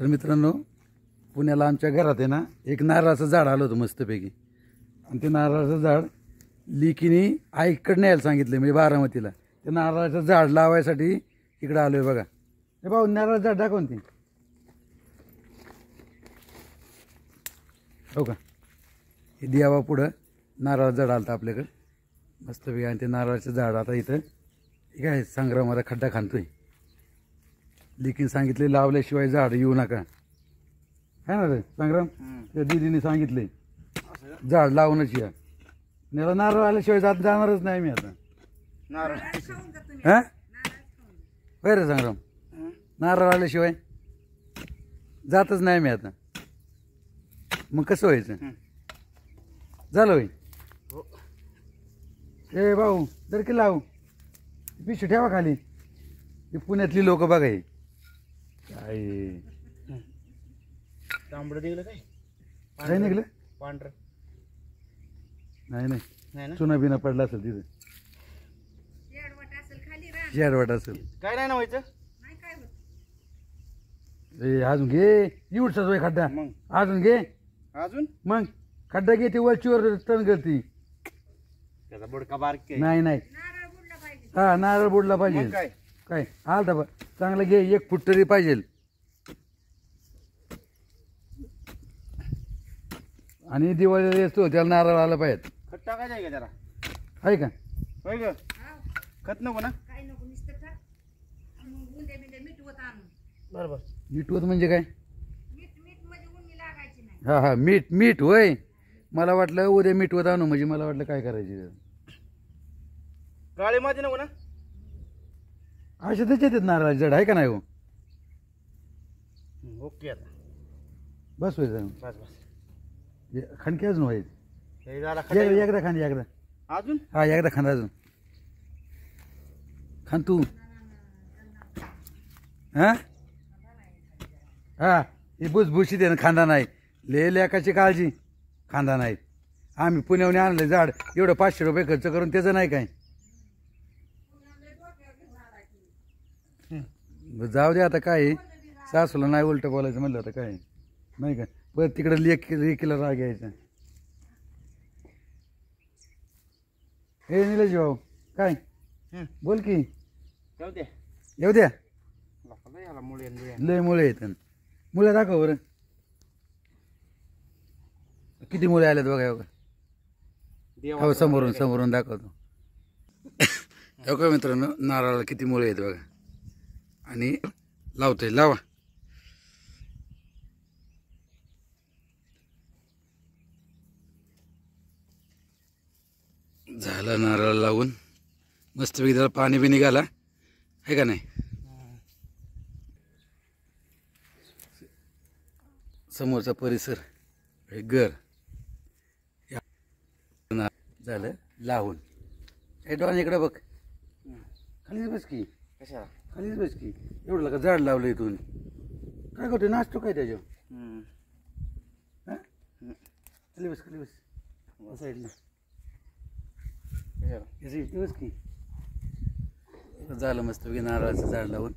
तर मित्रांनो, पुण्याला आमच्या घरात आहे ना एक नारळाचं झाड आलं होतं मस्तपैकी, आणि ते नारळाचं झाड लिकीने आईकडे न्यायला सांगितलं, म्हणजे बारामतीला. ते नारळाचं झाड लावायसाठी इकडे आलो आहे बघा. हे भाऊ, नारळाचं झाड दाखवून ते, हो का? हे द्यावा पुढं नारळाचं झाड आलं आपल्याकडं मस्तपैकी. आणि ते नारळाचं झाड आता इथं हे काय संग्रामाला खड्डा खांदतोय. लिकीन सांगितले लावल्याशिवाय झाड येऊ नका, है ना रे संग्राम? त्या दिदीने सांगितले झाड लावूनच या. मला नारळ आल्याशिवाय जाणारच नाही मी आता. नारळ हा होय रे संग्राम, नारळ आल्याशिवाय जातच नाही मी आता. मग कसं व्हायचं? झालं होय? ए भाऊ, जर की लावू पिशवी ठेवा खाली. ही पुण्यातली लोक बघा, हे काय तांबडं निघलं काय? काय निघलं? पांढरं नाही नाही नाही, ना? चुना बिना पडला असेल तिथं, शेडवाट असेल. काय नाही ना व्हायचं. ए अजून घे, एवढसाच होय खड्डा? मग अजून घे, अजून मग खड्डा घे, ती वरचीवर टर्न करती. त्याचा बुडका बारीक आहे. नाही नाही, हा नारळ बुडला पाहिजे. मग काय? काय आलता बा, चांगलं घे, 1 फूट तरी पाहिजे. आणि दिवाळीला येतो त्याला नारळ आला पाहिजे. खत टाकायचं आहे का त्याला? आहे का? होय ग, खत नको ना? बरोबर. मीठ म्हणजे काय? हा हा, मीठ मीठ होय. मला वाटलं उद्या मीठ होत आणू, म्हणजे मला वाटलं काय करायचे. काळी माती नको ना? असे त्याच्यात येत नारळ जड आहे का नाही? हो ओके, आता बस व्हायचं. बस बस. खांडकी अजून व्हायचं. हे झाला खत आहे. एकदा खांद, एकदा. अजून हा एकदा खांद, अजून खान तू. हा हा, ही भुसभुशीत आहे ना, खांदा नाही. ले लेकाची काळजी, खांदा नाही. आम्ही पुण्याहून आणलं झाड, एवढं 500 रुपये खर्च करून त्याचं नाही काय. जाऊ दे आता, काय सासूला नाही उलट बोलायचं म्हणलं आता काय नाही का. परत तिकडे लेकीला राग यायचा. हे निलेश भाऊ, काय बोल की. जाऊ दे, येऊ द्या. याला मुळे लय मुळे येत. मुळे दाखव बरं, किती मुळे आल्यात बघा. हो, समोरून समोरून दाखवतो. हो का मित्रांनो, नारळाला किती मुळे आहेत बघा. आणि लावतोय, लावा. झालं नारळ लावून मस्तपैकी. त्याला पाणी बी निघाला आहे का नाही. समोरचा परिसर, हे घर झालं लावून. हे डॉन इकडे बघ, खालीच बस की. कशाला? खालीच बस की. एवढं का झाड लावलं इथून, काय करतोय? नाचतो काय त्याच्यावर? हा, खाली बस, खाली बस. साईडला बस की. झालं मस्तपैकी नारळाचं झाड लावून.